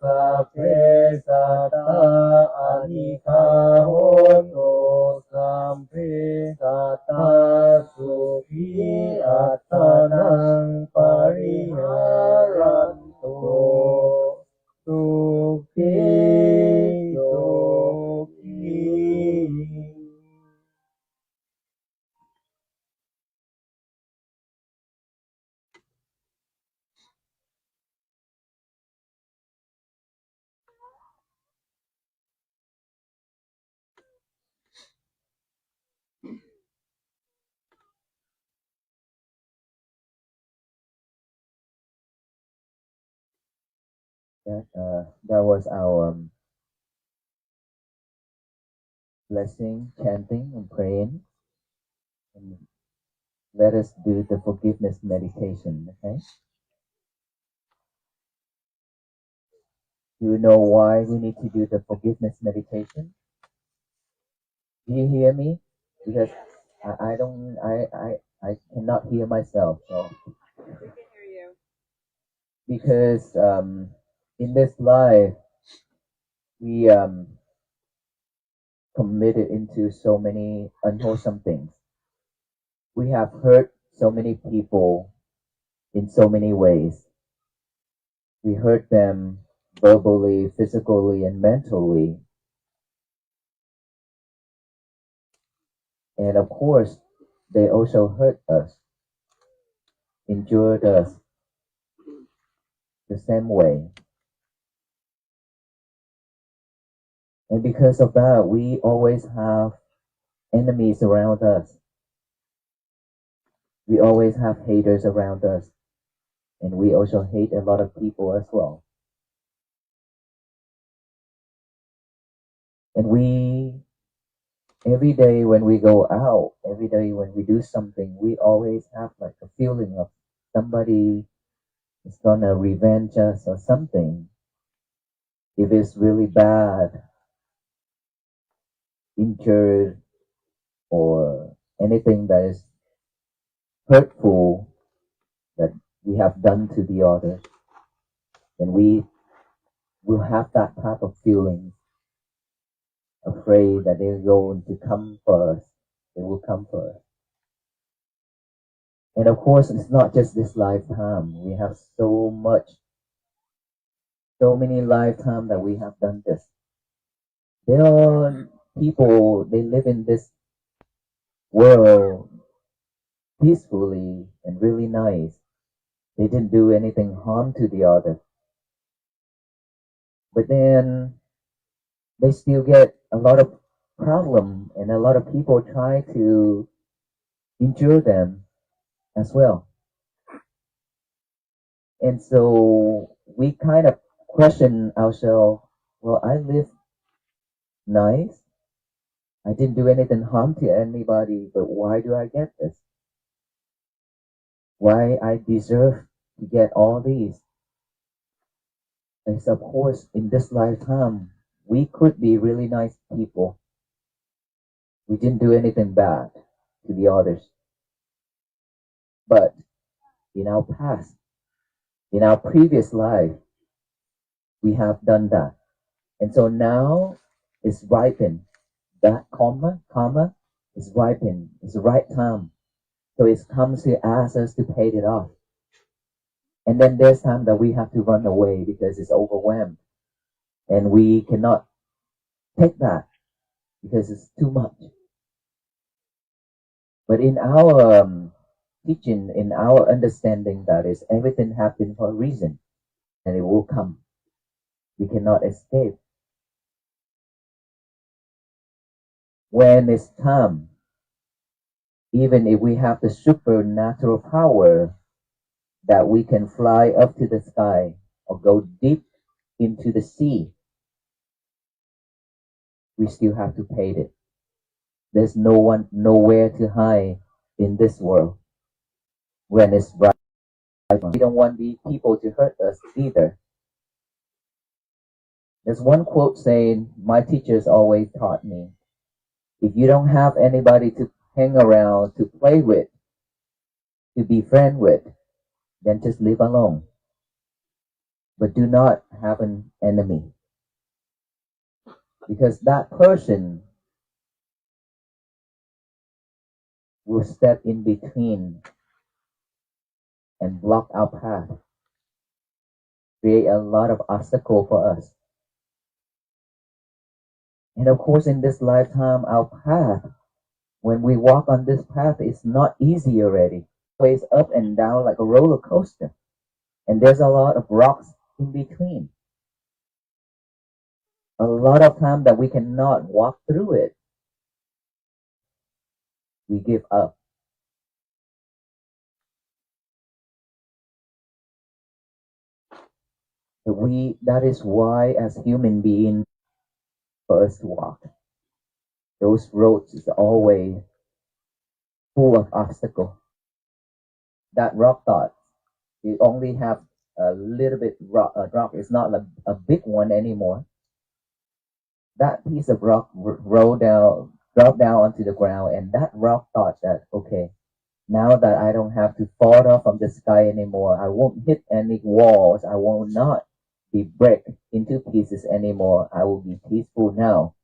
สัพเพสัตตา That was our blessing, chanting, and praying. And let us do the forgiveness meditation. Okay. Do you know why we need to do the forgiveness meditation? Do you hear me? Because I don't I cannot hear myself. So because in this life we committed into so many unwholesome things. We have hurt so many people in so many ways. We hurt them verbally, physically, and mentally. And of course, they also hurt us, injured us the same way. And because of that, we always have enemies around us. We always have haters around us. And we also hate a lot of people as well. And every day when we go out, every day when we do something, we always have like a feeling of somebody is gonna revenge us or something. If it's really bad, injured, or anything that is hurtful that we have done to the others, then we will have that type of feeling, afraid that they're going to come for us. They will come for us. And of course, it's not just this lifetime. We have so many lifetimes that we have done this. There are people, they live in this world peacefully and really nice. They didn't do anything harm to the other. But then they still get a lot of problem and a lot of people try to injure them as well. And so we kind of question ourselves, well, I live nice. I didn't do anything harm to anybody, but why do I get this? Why I deserve to get all these? And so of course, in this lifetime, we could be really nice people. We didn't do anything bad to the others. But in our past, in our previous life, we have done that. And so now it's ripened. That karma is ripened. It's the right time. So it comes to ask us to pay it off. And then there's time that we have to run away because it's overwhelmed. And we cannot take that because it's too much. But in our teaching, in our understanding, that is everything happened for a reason and it will come. We cannot escape. When it's time, even if we have the supernatural power that we can fly up to the sky or go deep into the sea, we still have to pay it. There's nowhere to hide in this world when it's right. We don't want the people to hurt us either. There's one quote saying, my teachers always taught me, if you don't have anybody to hang around, to play with, to be friend with, then just live alone. But do not have an enemy. Because that person will step in between and block our path, create a lot of obstacle for us. And of course, in this lifetime, our path, when we walk on this path, it's not easy already. It's up and down like a roller coaster. And there's a lot of rocks in between. A lot of time that we cannot walk through it, we give up. That is why as human beings, for us to walk, those roads is always full of obstacle. That rock thought, you only have a little bit rock. It's not a big one anymore. That piece of rock rolled down, dropped down onto the ground, and that rock thought that, okay, now that I don't have to fall off from the sky anymore, I won't hit any walls, I will not be break into pieces anymore, I will be peaceful now.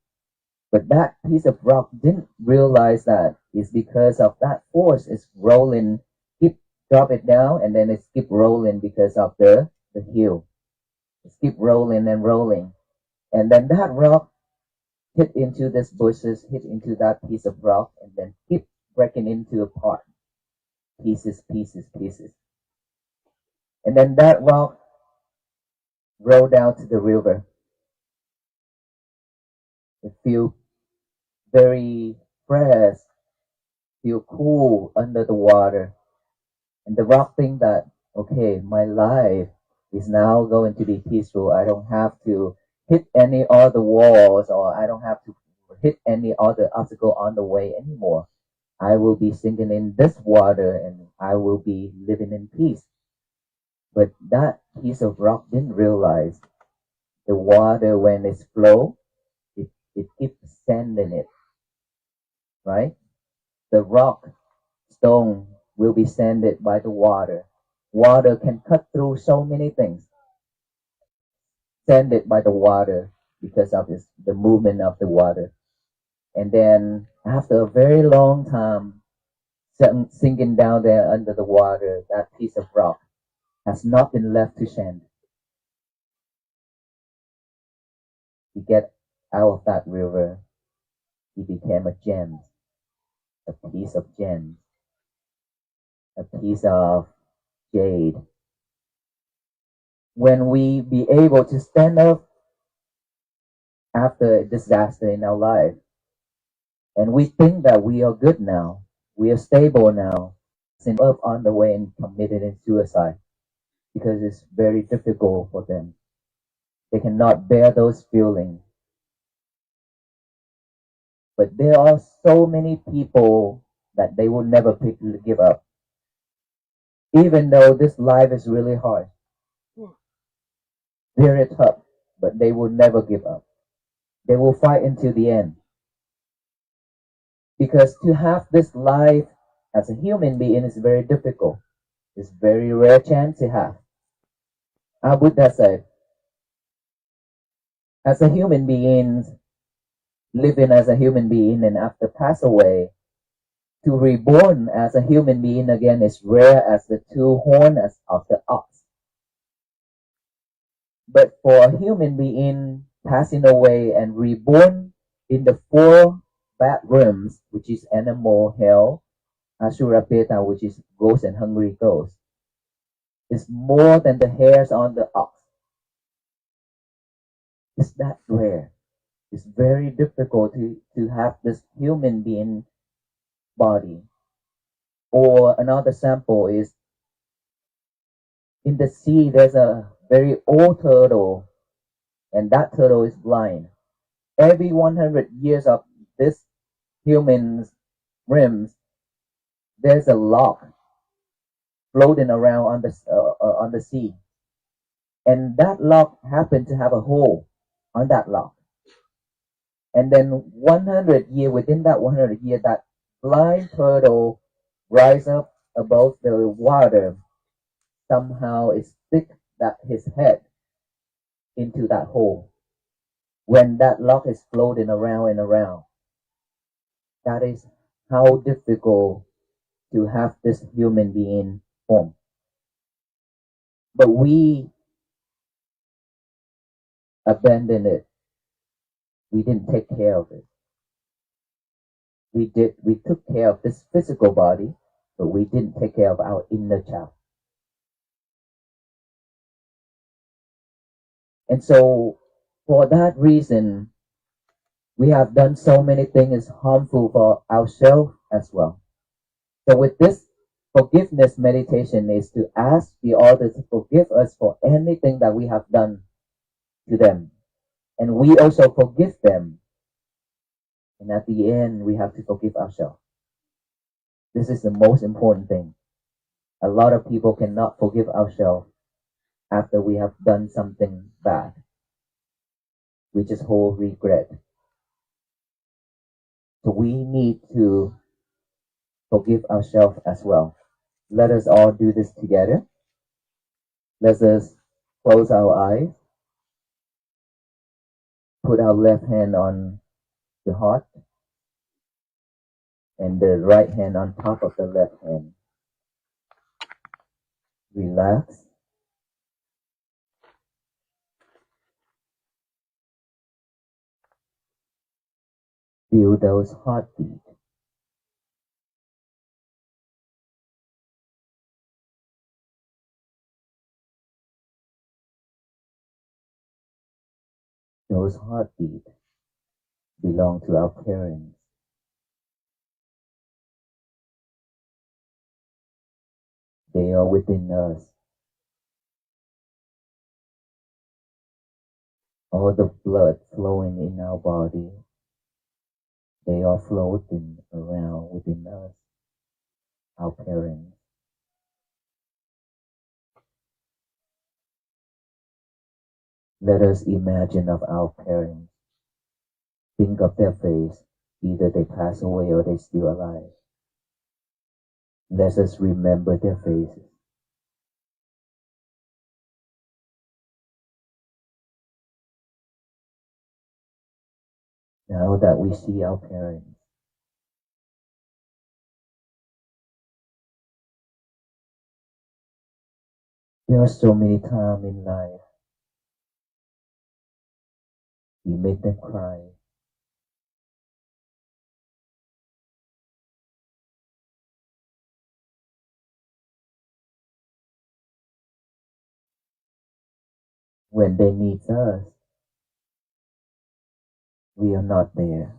But that piece of rock didn't realize that it's because of that force is rolling, keep drop it down, and then it keep rolling because of the hill. It keep rolling and rolling. And then that rock hit into this bushes, hit into that piece of rock, and then keep breaking into apart. Pieces, pieces, pieces. And then that rock rolled down to the river. It feels very fresh, feel cool under the water. And the rock think that, okay, my life is now going to be peaceful. I don't have to hit any other walls, or I don't have to hit any other obstacle on the way anymore. I will be sinking in this water and I will be living in peace. But that piece of rock didn't realize the water, when it's flow, it keeps sending it, right? The rock, stone will be sanded by the water. Water can cut through so many things. Sanded by the water because of the movement of the water. And then after a very long time, sinking down there under the water, that piece of rock has nothing left to sand. He get out of that river, he became a gem, a piece of gem, a piece of jade. When we be able to stand up after a disaster in our life, and we think that we are good now, we are stable now, up on the way and committed suicide because it's very difficult for them. They cannot bear those feelings. But there are so many people that they will never give up. Even though this life is really hard, very tough, but they will never give up. They will fight until the end. Because to have this life as a human being is very difficult. It's very rare chance to have. Buddha said, as a human being, living as a human being and after pass away, to reborn as a human being again is rare as the two horns of the ox. But for a human being passing away and reborn in the four bad realms, which is animal, hell, Asura Beta, which is ghost and hungry ghost, is more than the hairs on the ox. It's that rare. It's very difficult to have this human being body. Or another sample is in the sea, there's a very old turtle, and that turtle is blind. Every 100 years of this human's rims, there's a lock floating around on the sea, and that lock happened to have a hole on that lock. And then 100 year within that 100 year, that blind turtle rise up above the water. Somehow it stick that his head into that hole. When that lock is floating around and around, that is how difficult to have this human being form. But we abandoned it. We didn't take care of it. We took care of this physical body, but we didn't take care of our inner child. And so for that reason, we have done so many things harmful for ourselves as well. So with this Forgiveness meditation is to ask the other to forgive us for anything that we have done to them. And we also forgive them. And at the end, we have to forgive ourselves. This is the most important thing. A lot of people cannot forgive ourselves after we have done something bad. We just hold regret. So we need to forgive ourselves as well. Let us all do this together. Let us close our eyes, put our left hand on the heart, and the right hand on top of the left hand. Relax. Feel those heartbeats. Those heartbeats belong to our parents. They are within us. All the blood flowing in our body, they are floating around within us, our parents. Let us imagine of our parents. Think of their face. Either they pass away or they're still alive. Let us remember their faces. Now that we see our parents, there are so many times in life we make them cry. When they need us, we are not there.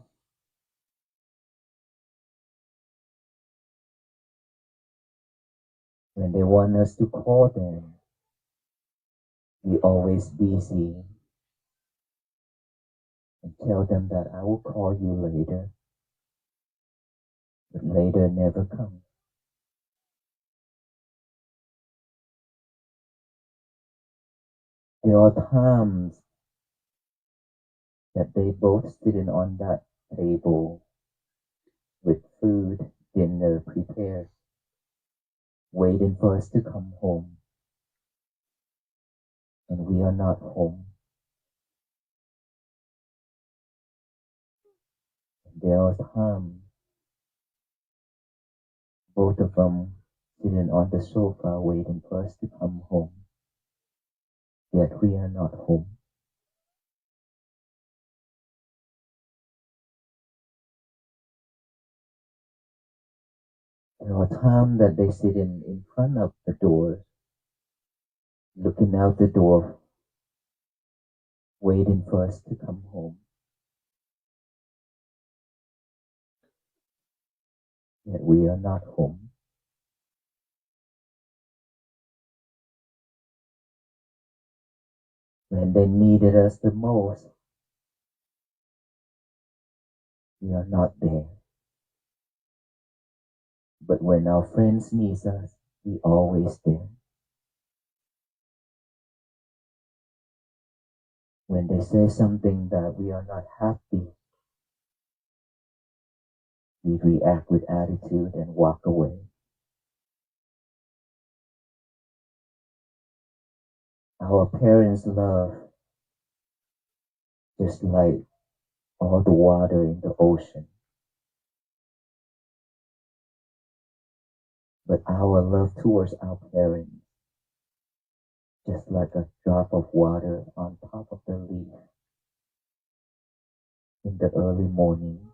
When they want us to call them, we always busy and tell them that I will call you later, but later never comes. There are times that they both sitting on that table with food, dinner prepared, waiting for us to come home, and we are not home. There are times both of them sitting on the sofa waiting for us to come home, yet we are not home. There are times that they sit in front of the door, looking out the door, waiting for us to come home, yet we are not home. When they needed us the most, we are not there. But when our friends need us, we always there. When they say something that we are not happy, we react with attitude and walk away. Our parents' love, just like all the water in the ocean. But our love towards our parents, just like a drop of water on top of the leaf in the early morning.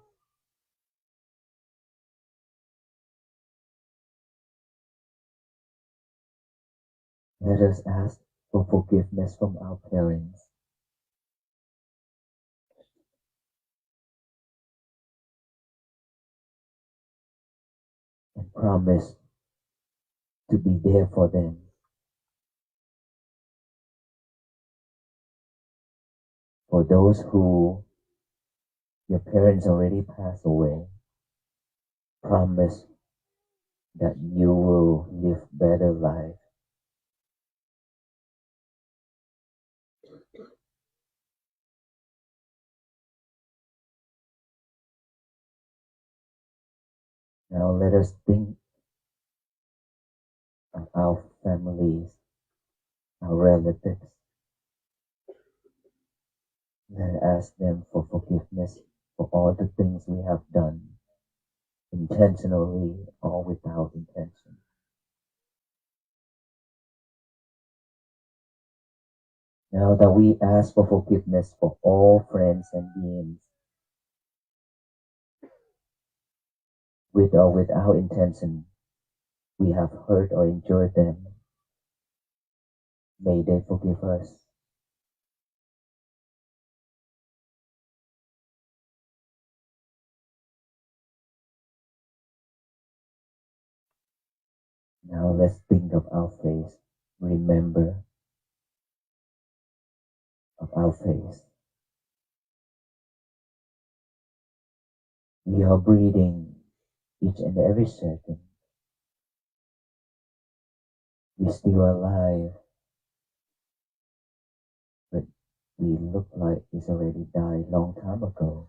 Let us ask for forgiveness from our parents and promise to be there for them. For those who your parents already passed away, promise that you will live better life. Now let us think of our families, our relatives. Let us ask them for forgiveness for all the things we have done, intentionally or without intention. Now that we ask for forgiveness for all friends and beings, with or without intention, we have hurt or injured them, may they forgive us. Now let's think of our face. Remember of our face. We are breathing each and every second. We're still alive, but we look like it's already died long time ago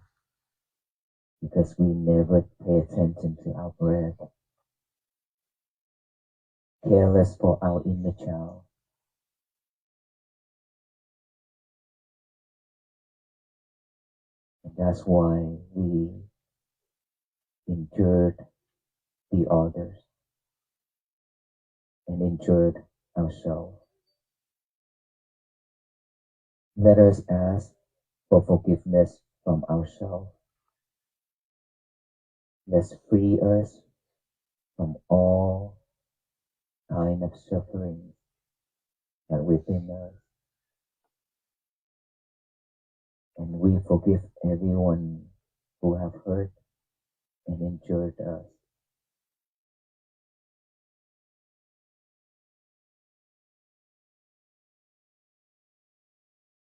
because we never pay attention to our breath. Careless for our inner child. And that's why we injured the others and injured ourselves. Let us ask for forgiveness from ourselves. Let's free us from all kind of suffering that within us. And we forgive everyone who have hurt and injured us.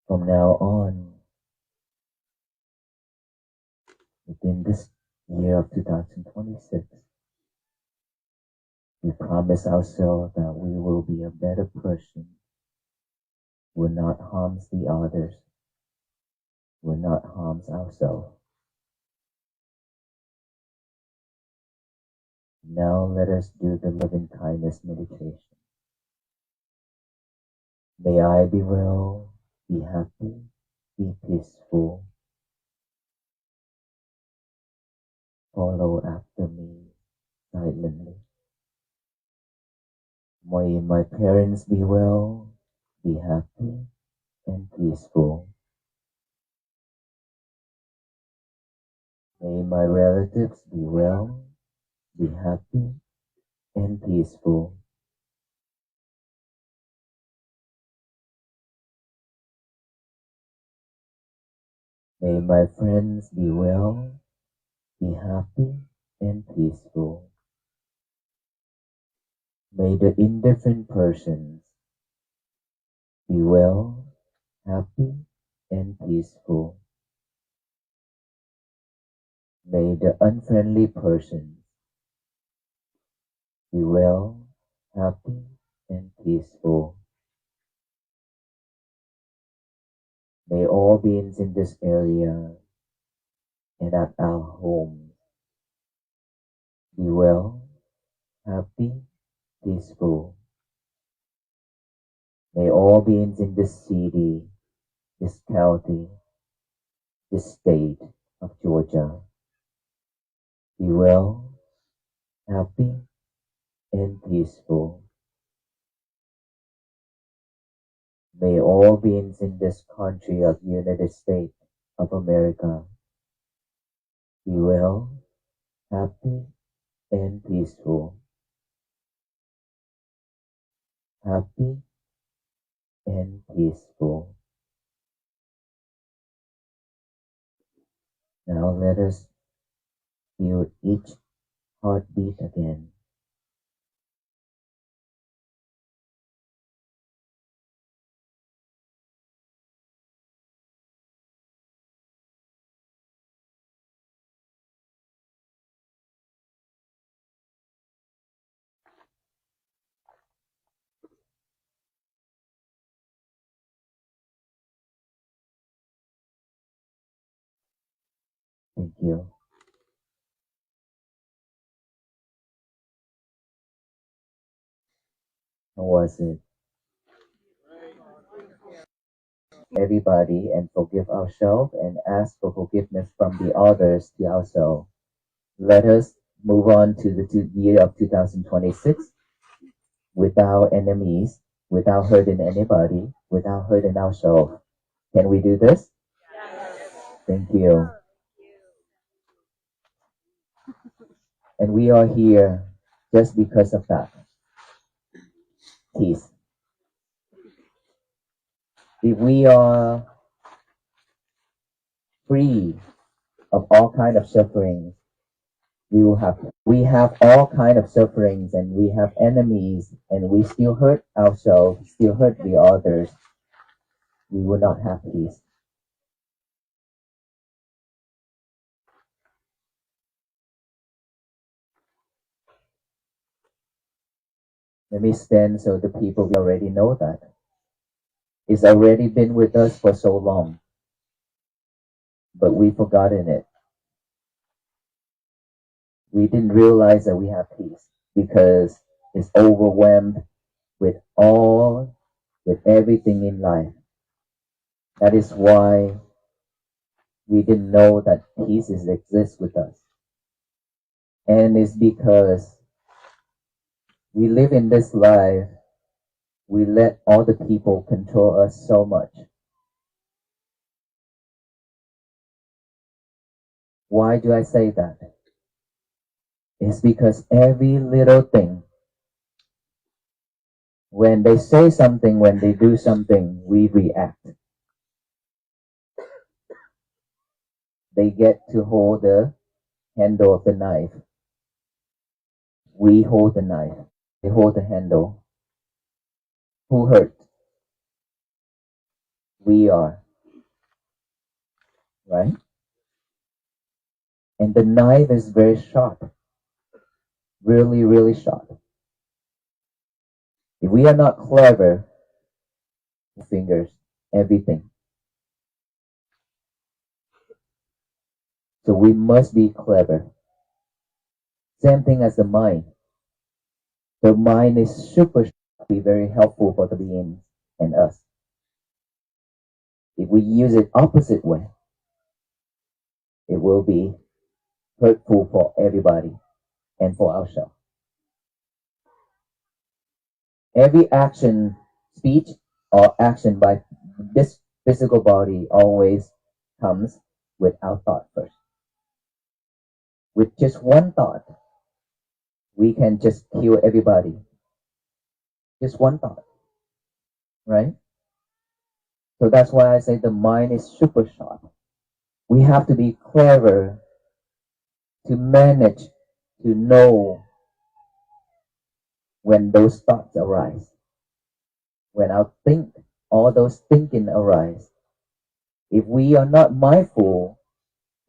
From now on, within this year of 2026, we promise ourselves that we will be a better person, will not harm the others, will not harm ourselves. Now let us do the loving kindness meditation. May I be well, be happy, be peaceful. Follow after me silently. May my parents be well, be happy, and peaceful. May my relatives be well, be happy, and peaceful. May my friends be well, be happy, and peaceful. May the indifferent persons be well, happy, and peaceful. May the unfriendly persons be well, happy, and peaceful. May all beings in this area and at our home be well, happy, peaceful. May all beings in this city, this county, this state of Georgia be well, happy, and peaceful. May all beings in this country of United States of America be well, happy, and peaceful. Happy and peaceful. Now let us feel each heartbeat again. Thank you. How was it? Everybody and forgive ourselves and ask for forgiveness from the others to ourselves. Let us move on to the year of 2026 without enemies, without hurting anybody, without hurting ourselves. Can we do this? Thank you. And we are here just because of that. Peace. If we are free of all kind of sufferings, we have all kind of sufferings and we have enemies and we still hurt ourselves, still hurt the others, we will not have peace. Let me stand so the people already know that. It's already been with us for so long, but we've forgotten it. We didn't realize that we have peace because it's overwhelmed with everything in life. That is why we didn't know that peace exists with us. And it's because we live in this life, we let all the people control us so much. Why do I say that? It's because every little thing, when they say something, when they do something, we react. They get to hold the handle of the knife. We hold the knife. They hold the handle. Who hurt? We are. Right? And the knife is very sharp. Really, really sharp. If we are not clever, fingers, everything. So we must be clever. Same thing as the mind. The mind is super sharp, be very helpful for the beings and us. If we use it opposite way, it will be hurtful for everybody and for ourselves. Every action, speech, or action by this physical body always comes with our thought first. With just one thought, we can just kill everybody. Just one thought, right? So that's why I say the mind is super sharp. We have to be clever to manage to know when those thoughts arise. When all those thinking arise. If we are not mindful,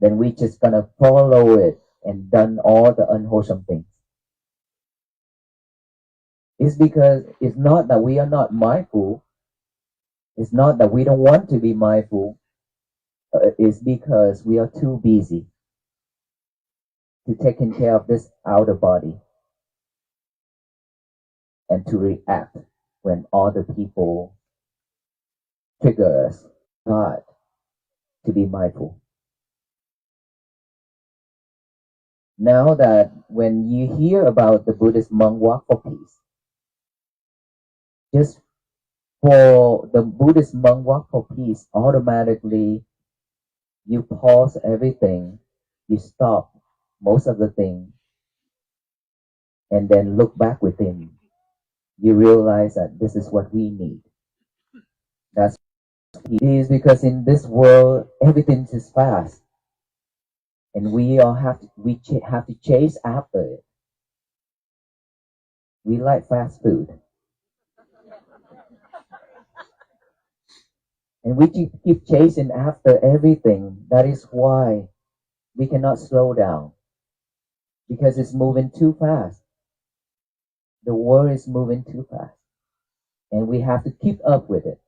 then we just gonna follow it and done all the unwholesome things. It's because it's not that we are not mindful. It's not that we don't want to be mindful. It's because we are too busy to taking care of this outer body and to react when other people trigger us. Not to be mindful. Now that when you hear about the Buddhist monk walk for peace, just for the Buddhist monk walk for peace, automatically you pause everything, you stop most of the thing, and then look back within. You realize that this is what we need. That's it is because in this world everything is fast, and we all have to chase after it. We like fast food. And we keep chasing after everything. That is why we cannot slow down. Because it's moving too fast. The world is moving too fast. And we have to keep up with it.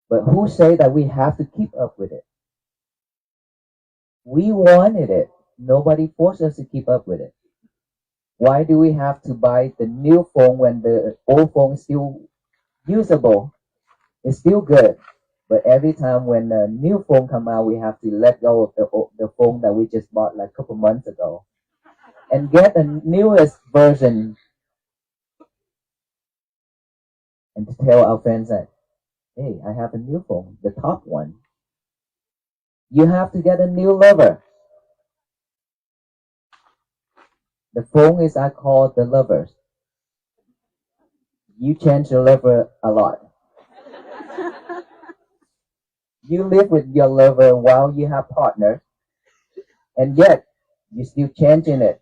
But who say that we have to keep up with it? We wanted it. Nobody forced us to keep up with it. Why do we have to buy the new phone when the old phone is still usable? It's still good. But every time when a new phone come out, we have to let go of the phone that we just bought like a couple months ago and get the newest version and to tell our friends that, hey, I have a new phone, the top one. You have to get a new lover. The phone is I call the lovers. You change your lover a lot. You live with your lover while you have partners, and yet you still changing it.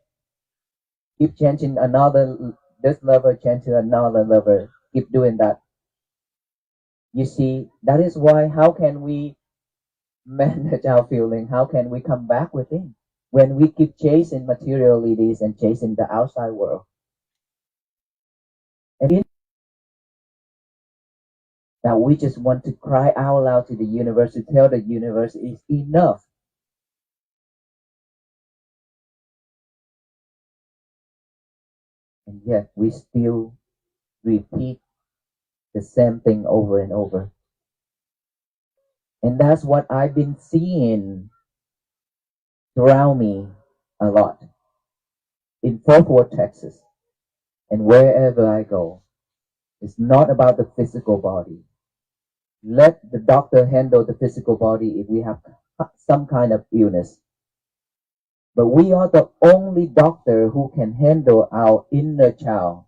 Keep changing another this lover, change to another lover. Keep doing that. You see, that is why how can we manage our feeling? How can we come back within? When we keep chasing materialities and chasing the outside world. And that we just want to cry out loud to the universe to tell the universe it's enough. And yet we still repeat the same thing over and over. And that's what I've been seeing around me a lot in Fort Worth, Texas, and wherever I go. It's not about the physical body. Let the doctor handle the physical body if we have some kind of illness. But we are the only doctor who can handle our inner child.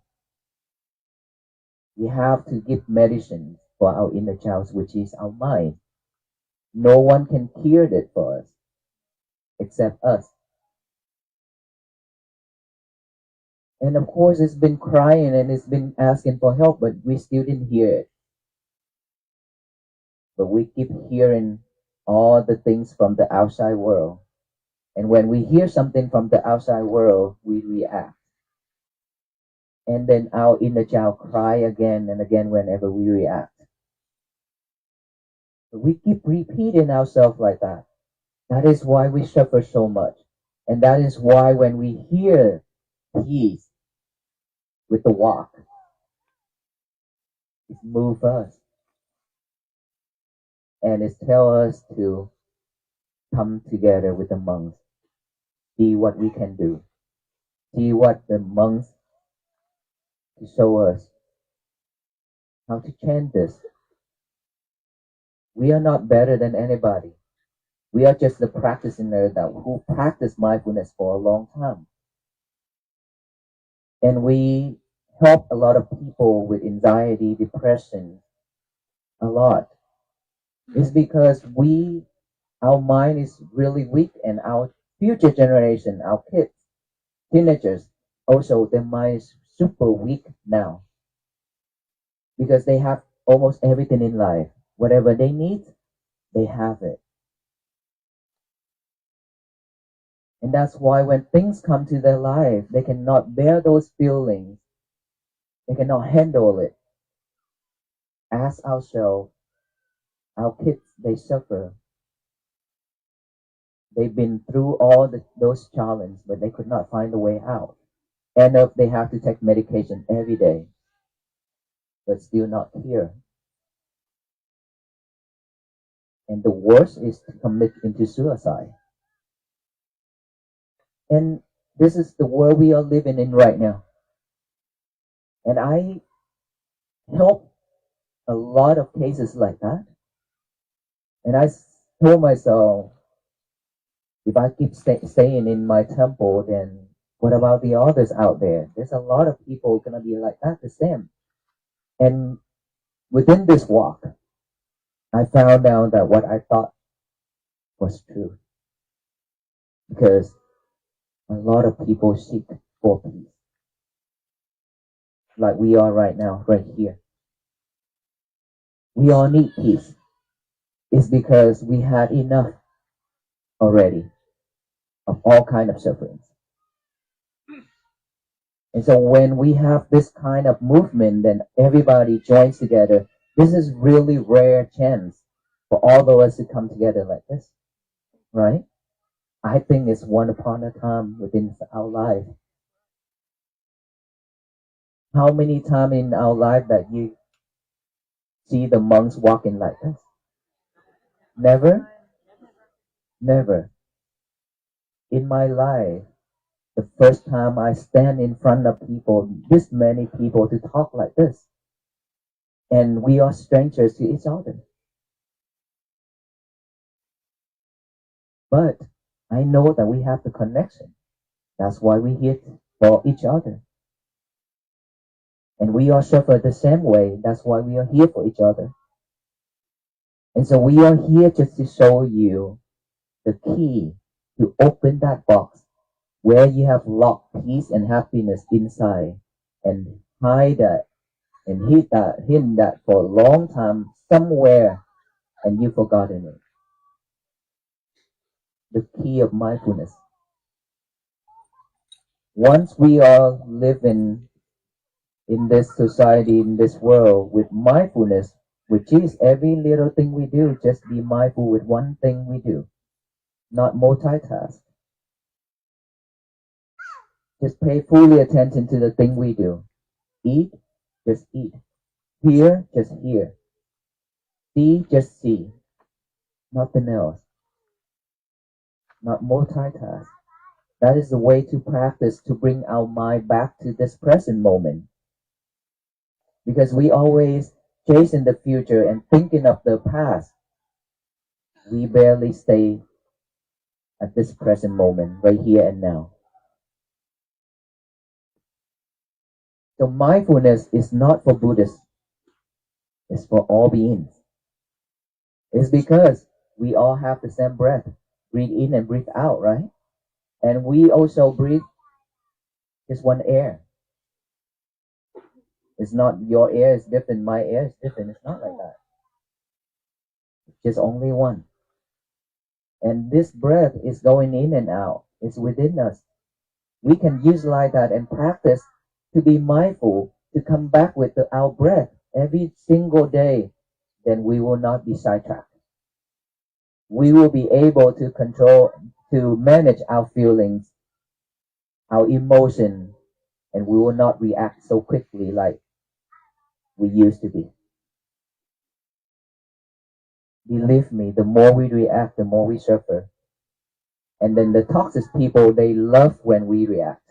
We have to give medicine for our inner child, which is our mind. No one can cure it for us except us. And of course, it's been crying and it's been asking for help, but we still didn't hear it. But we keep hearing all the things from the outside world. And when we hear something from the outside world, we react. And then our inner child cry again and again whenever we react. But we keep repeating ourselves like that. That is why we suffer so much. And that is why when we hear peace with the walk, it moves us. And it tells us to come together with the monks, see what we can do, see what the monks to show us how to change this. We are not better than anybody. We are just the practitioner that who practice mindfulness for a long time. And we help a lot of people with anxiety, depression, a lot. It's because our mind is really weak and our future generation, our kids, teenagers, also their mind is super weak now. Because they have almost everything in life. Whatever they need, they have it. And that's why when things come to their life, they cannot bear those feelings. They cannot handle it. Ask ourselves, our kids, they suffer. They've been through all those challenges, but they could not find a way out. End up, they have to take medication every day, but still not cure. And the worst is to commit into suicide. And this is the world we are living in right now. And I help a lot of cases like that. And I told myself, if I keep staying in my temple, then what about the others out there? There's a lot of people gonna be like that, the same. And within this walk, I found out that what I thought was true. Because a lot of people seek for peace. Like we are right now, right here. We all need peace. It's because we had enough already of all kind of sufferings. And so when we have this kind of movement, then everybody joins together. This is really rare chance for all of us to come together like this, right? I think it's one upon a time within our life. How many times in our life that you see the monks walking like this? Never? Never. In my life, the first time I stand in front of people, this many people to talk like this. And we are strangers to each other. But I know that we have the connection. That's why we're here for each other. And we all suffer the same way. That's why we are here for each other. And so we are here just to show you the key to open that box where you have locked peace and happiness inside and hide that and hidden that for a long time somewhere and you've forgotten it. The key of mindfulness. Once we are living in this society, in this world with mindfulness, which is every little thing we do, just be mindful with one thing we do, not multitask. Just pay fully attention to the thing we do. Eat, just eat. Hear, just hear. See, just see. Nothing else. Not multitask. That is the way to practice to bring our mind back to this present moment. Because we always chasing the future and thinking of the past. We barely stay at this present moment, right here and now. So mindfulness is not for Buddhists. It's for all beings. It's because we all have the same breath. Breathe in and breathe out, right? And we also breathe just one air. It's not your air is different, my air is different. It's not like that. It's just only one. And this breath is going in and out. It's within us. We can utilize that and practice to be mindful, to come back with our breath every single day. Then we will not be sidetracked. We will be able to control, to manage our feelings, our emotion, and we will not react so quickly like we used to be. Believe me, the more we react, the more we suffer. And then the toxic people, they love when we react.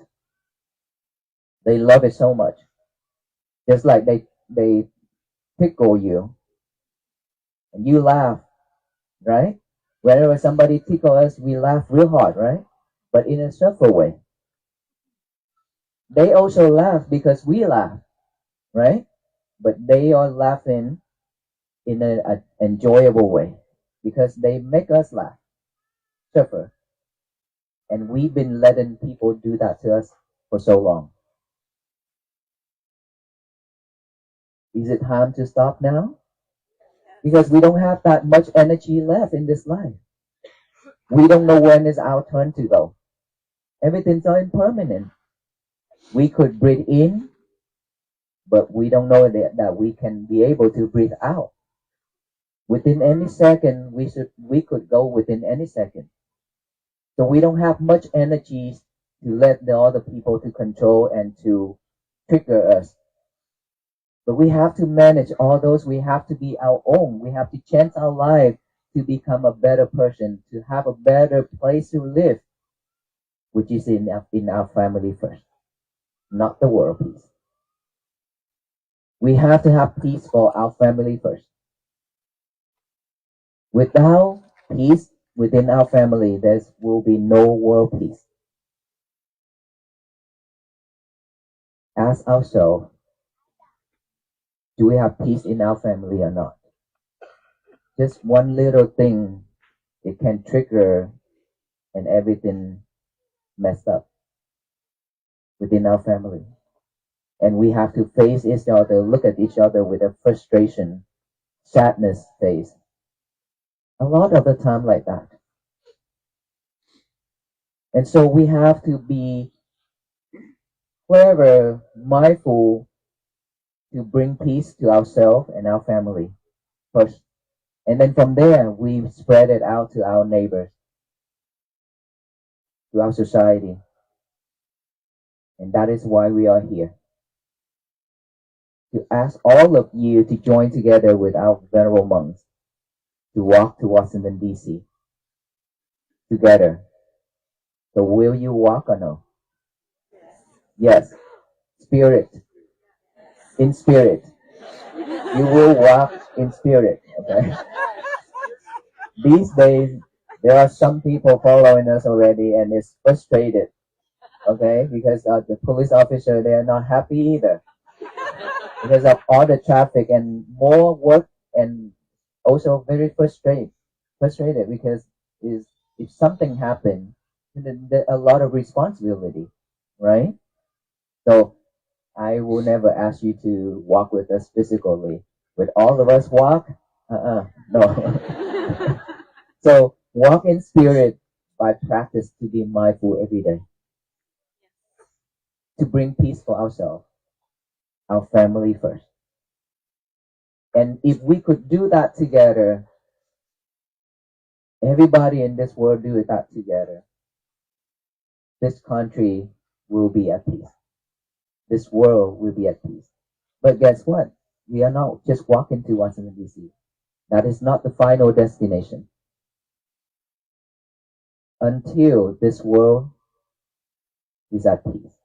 They love it so much. Just like they tickle you and you laugh, right? Whenever somebody tickles us, we laugh real hard, right? But in a suffer way. They also laugh because we laugh, right? But they are laughing in an enjoyable way because they make us laugh, suffer. And we've been letting people do that to us for so long. Is it time to stop now? Because we don't have that much energy left in this life. We don't know when is our turn to go. Everything's so impermanent. We could breathe in, but we don't know that we can be able to breathe out. Within any second, we could go within any second. So we don't have much energy to let the other people to control and to trigger us. But we have to manage all those. We have to be our own. We have to change our life to become a better person, to have a better place to live, which is in our family first, not the world peace. We have to have peace for our family first. Without peace within our family, there will be no world peace. Ask ourselves, do we have peace in our family or not? Just one little thing, it can trigger and everything messed up within our family. And we have to face each other, look at each other with a frustration, sadness face. A lot of the time like that. And so we have to be forever mindful to bring peace to ourselves and our family first. And then from there, we spread it out to our neighbors. to our society. And that is why we are here. To ask all of you to join together with our venerable monks to walk to Washington, D.C. together. So will you walk or no? Yes. Spirit. In spirit. You will walk in spirit. Okay. These days, there are some people following us already and it's frustrated. Okay, because the police officer, they are not happy either because of all the traffic and more work, and also very frustrated because is if something happened, then a lot of responsibility, right? So I will never ask you to walk with us physically. With all of us walk, no. So walk in spirit by practice to be mindful every day, to bring peace for ourselves, our family first. And if we could do that together, everybody in this world do that together, this country will be at peace. This world will be at peace. But guess what? We are not just walking to Washington, D.C. That is not the final destination. Until this world is at peace,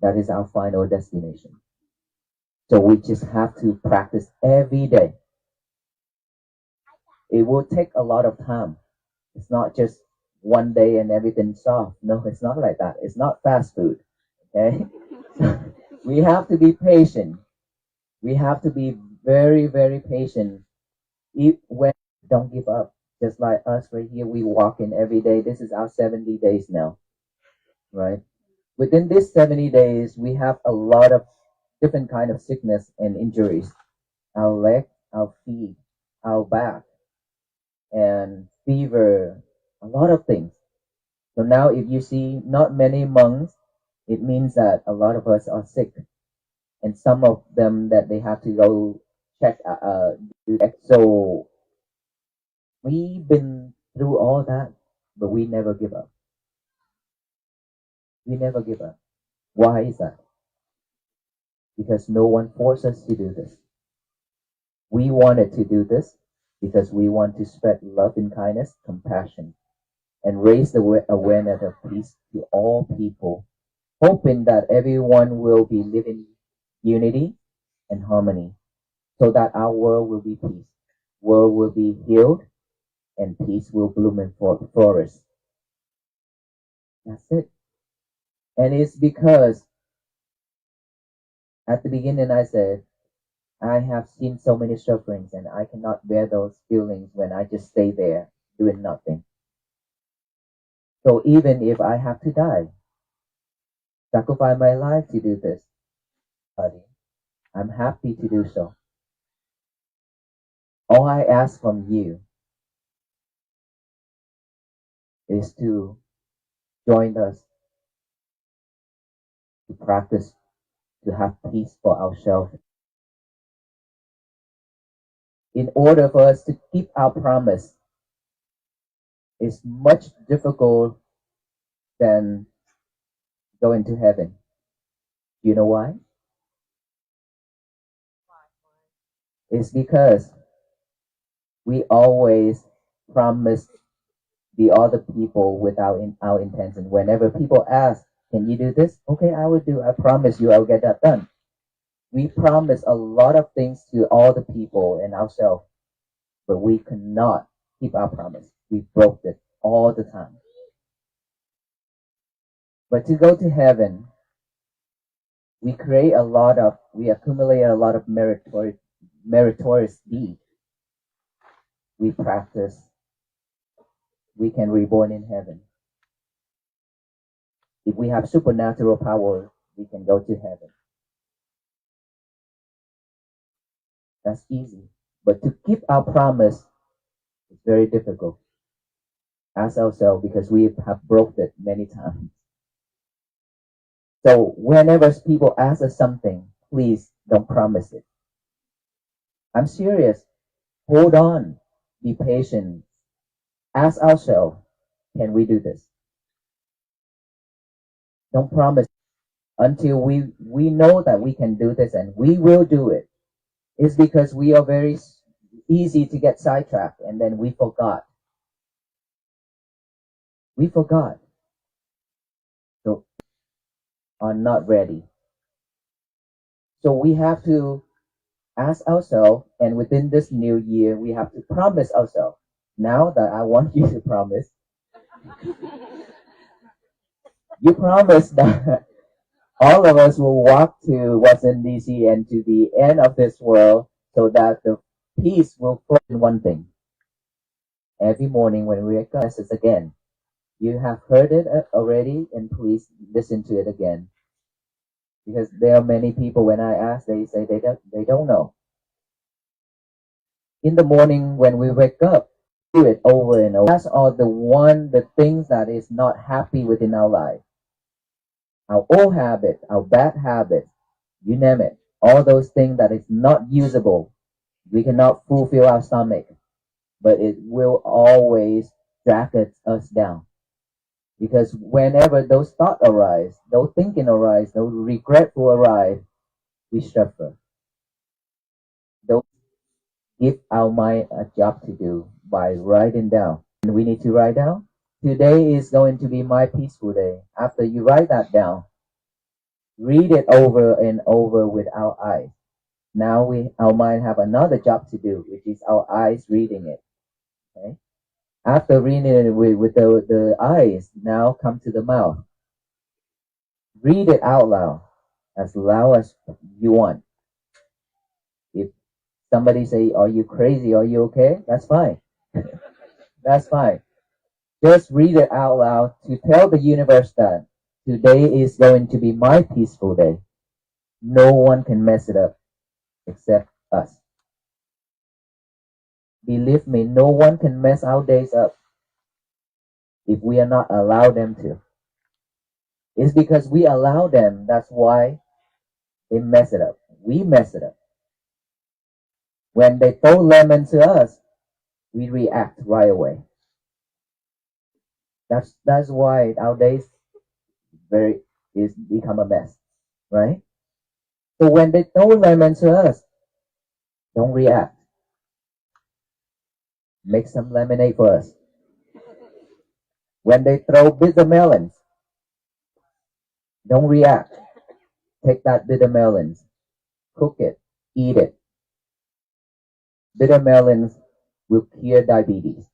that is our final destination. So we just have to practice every day. It will take a lot of time. It's not just one day and everything's solved. No, it's not like that. It's not fast food. Okay? We have to be patient. We have to be very, very patient. When don't give up. Just like us right here, we walk in every day. This is our 70 days now, right? Within these 70 days, we have a lot of different kind of sickness and injuries. Our leg, our feet, our back, and fever, a lot of things. So now if you see not many monks, it means that a lot of us are sick. And some of them that they have to go check, so we've been through all that, but we never give up. We never give up. Why is that? Because no one forced us to do this. We wanted to do this because we want to spread love and kindness, compassion, and raise the awareness of peace to all people, hoping that everyone will be living unity and harmony, so that our world will be peace, world will be healed, and peace will bloom and flourish. That's it. And it's because at the beginning I said, I have seen so many sufferings and I cannot bear those feelings when I just stay there doing nothing. So even if I have to die, sacrifice my life to do this, I'm happy to do so. All I ask from you is to join us to practice to have peace for ourselves. In order for us to keep our promise, it's much difficult than going to heaven. You know why? It's because we always promise the other people without our intention. Whenever people ask, can you do this? Okay, I will do. I promise you I'll get that done. We promise a lot of things to all the people and ourselves, but we cannot keep our promise. We broke it all the time. But to go to heaven, we accumulate a lot of meritorious deeds. We practice, we can reborn in heaven. If we have supernatural power, we can go to heaven. That's easy. But to keep our promise is very difficult. Ask ourselves because we have broke it many times. So whenever people ask us something, please don't promise it. I'm serious. Hold on. Be patient. Ask ourselves, can we do this? Don't promise until we know that we can do this and we will do it. It's because we are very easy to get sidetracked and then we forgot. We forgot. So are not ready. So we have to ask ourselves, and within this new year, we have to promise ourselves. Now that I want you to promise, you promise that all of us will walk to Washington D.C. and to the end of this world, so that the peace will flow in one thing. Every morning when we wake up, this again. You have heard it already, and please listen to it again. Because there are many people, when I ask, they say they don't know. In the morning when we wake up, do it over and over. That's all the things that is not happy within our life. Our old habits, our bad habits, you name it. All those things that is not usable. We cannot fulfill our stomach, but it will always drag us down. Because whenever those thoughts arise, those thinking arise, those regretful arise, we suffer. Those give our mind a job to do by writing down. And we need to write down. Today is going to be my peaceful day. After you write that down, read it over and over with our eyes. Now our mind have another job to do, which is our eyes reading it. Okay? After reading it with the eyes, now come to the mouth. Read it out loud as you want. If somebody say, "Are you crazy? Are you okay?" That's fine. That's fine. Just read it out loud to tell the universe that today is going to be my peaceful day. No one can mess it up except us. Believe me, no one can mess our days up if we are not allow them to. It's because we allow them. That's why they mess it up. We mess it up. When they throw lemon to us, we react right away. That's why our days is become a mess, right? So when they throw lemon to us, don't react. Make some lemonade for us. When they throw bitter melons, don't react. Take that bitter melons, cook it, eat it. Bitter melons will cure diabetes.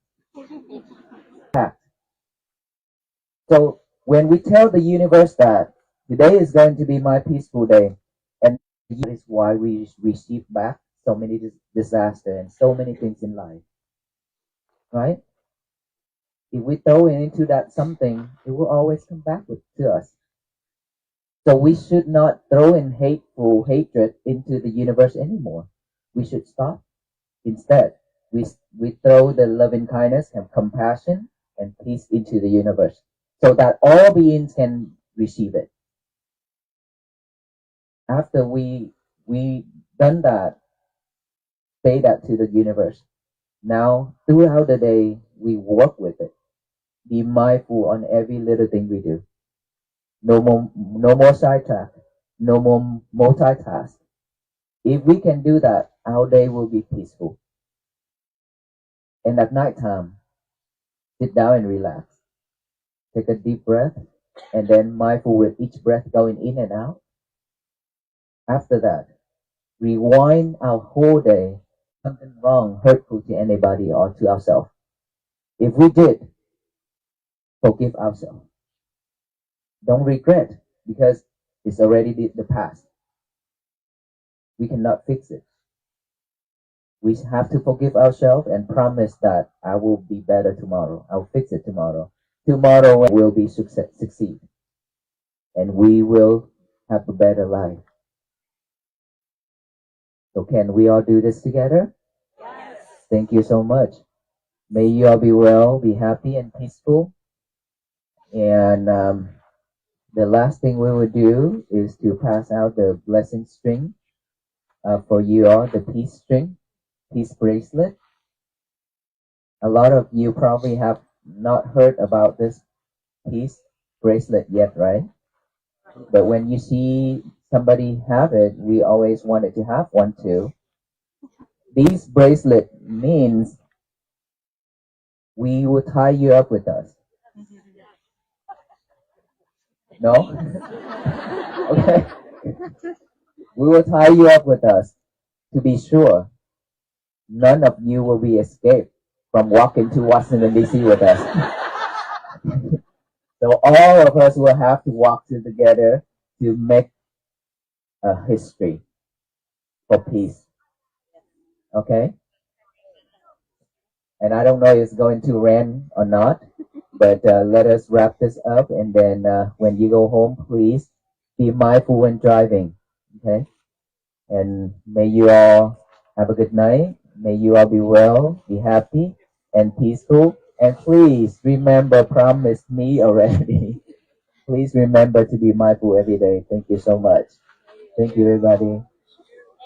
So when we tell the universe that today is going to be my peaceful day, and that is why we receive back so many disaster and so many things in life, right? If we throw into that something, it will always come back to us. So we should not throw in hatred into the universe anymore. We should stop. Instead, we throw the loving kindness and compassion and peace into the universe so that all beings can receive it. After we done that, say that to the universe. Now, throughout the day, we work with it. Be mindful on every little thing we do. No more sidetrack. No more multitask. If we can do that, our day will be peaceful. And at night time, sit down and relax. Take a deep breath, and then mindful with each breath going in and out. After that, rewind our whole day. Something wrong, hurtful to anybody or to ourselves. If we did, forgive ourselves. Don't regret, because it's already the past. We cannot fix it. We have to forgive ourselves and promise that I will be better tomorrow. I'll fix it tomorrow. Tomorrow will be succeed. And we will have a better life. So can we all do this together? Yes. Thank you so much. May you all be well, be happy and peaceful. And the last thing we will do is to pass out the blessing string for you all, the peace string, peace bracelet. A lot of you probably have not heard about this peace bracelet yet, right? But when you see somebody have it, we always wanted to have one too. These bracelet means we will tie you up with us. No? Okay. We will tie you up with us to be sure none of you will be escaped from walking to Washington D.C. with us. So all of us will have to walk together to make a history for peace. Okay? And I don't know if it's going to rain or not, but let us wrap this up. And then when you go home, please be mindful when driving. Okay? And may you all have a good night. May you all be well, be happy, and peaceful. And please remember, promise me already. Please remember to be mindful every day. Thank you so much. Thank you, everybody.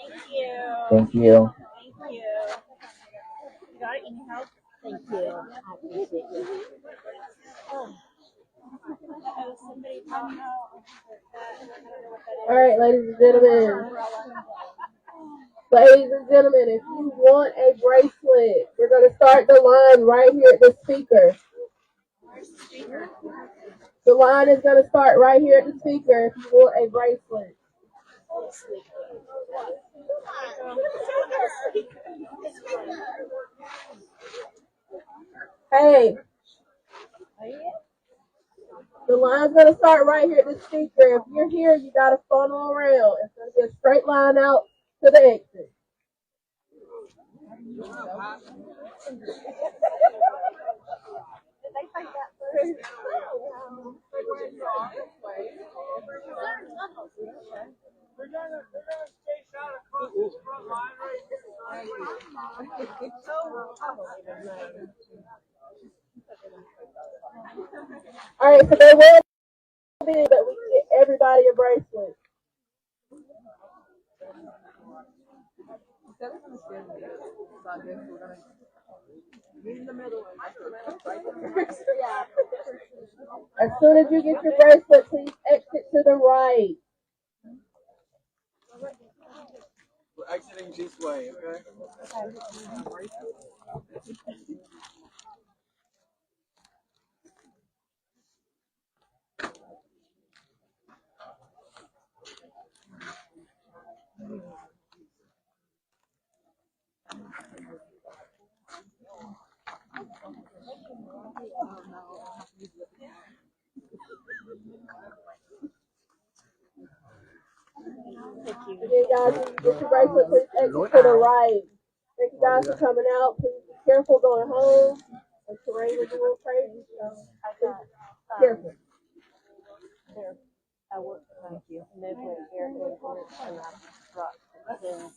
Thank you. Thank you. Thank you. You got it in your house? Thank you. I appreciate you. All right, ladies and gentlemen. Ladies and gentlemen, if you want a bracelet, we're going to start the line right here at the speaker. The line is going to start right here at the speaker if you want a bracelet. Hey, the line's going to start right here at the speaker. If you're here, you got to funnel around. It's going to be a straight line out to the exit. All right, so there will be that we can get everybody a bracelet. As soon as you get your bracelet, please exit to the right. We're exiting this way, okay? Again, guys, when you get your bracelet, please exit to the right. Thank you guys for coming out. Please be careful going home. The terrain is a little crazy, so be careful. There. I work. Thank you. And then when Eric went for it, and I brought then.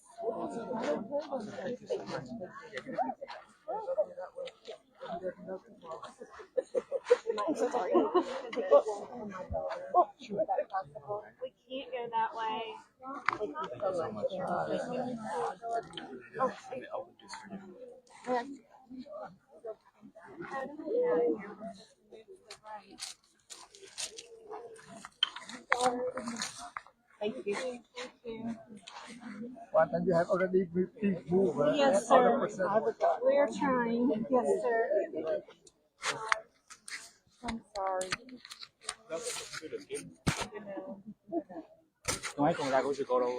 Sorry. We can't go that way. Thank you so much. Thank you. Thank you. And you have already moved. Yes, sir. We're trying. Yes, sir. I'm sorry. Nói còn ra của chị cô đâu.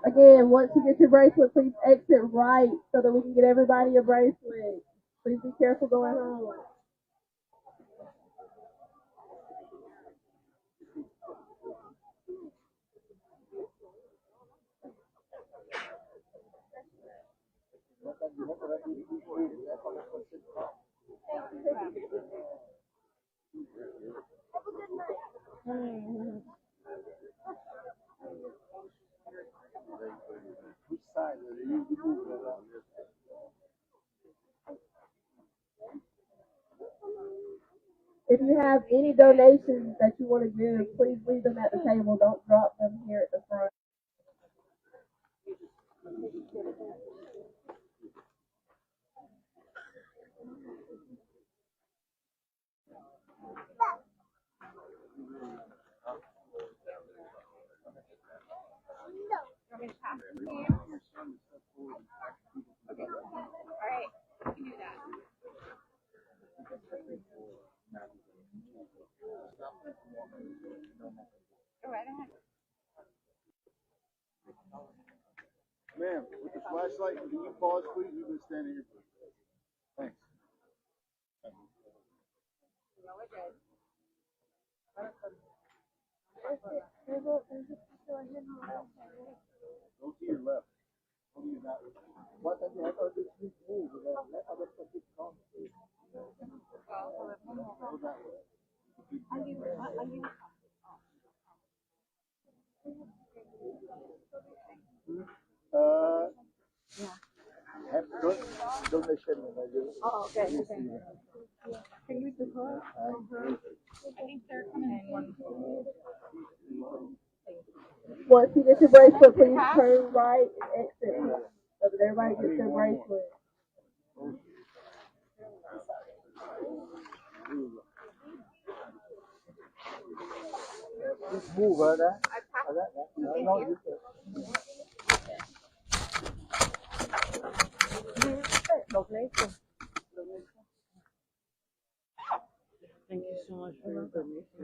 Again, once you get your bracelet, please exit right so that we can get everybody a bracelet. Please be careful going home. If you have any donations that you want to give, please leave them at the table. Don't drop them here at the front. Ma'am, with the flashlight, can you pause, please? You've been standing here. Thanks. Go to your left. Go to your right. Why don't you have other people move? Let other people come. Go that way. Have donation. Oh, okay. Can you do her? I think they're coming in one. Once you get your bracelet, please turn right and exit. So that everybody gets their bracelet. Just move her there. No, you can. Thank you so much for your information.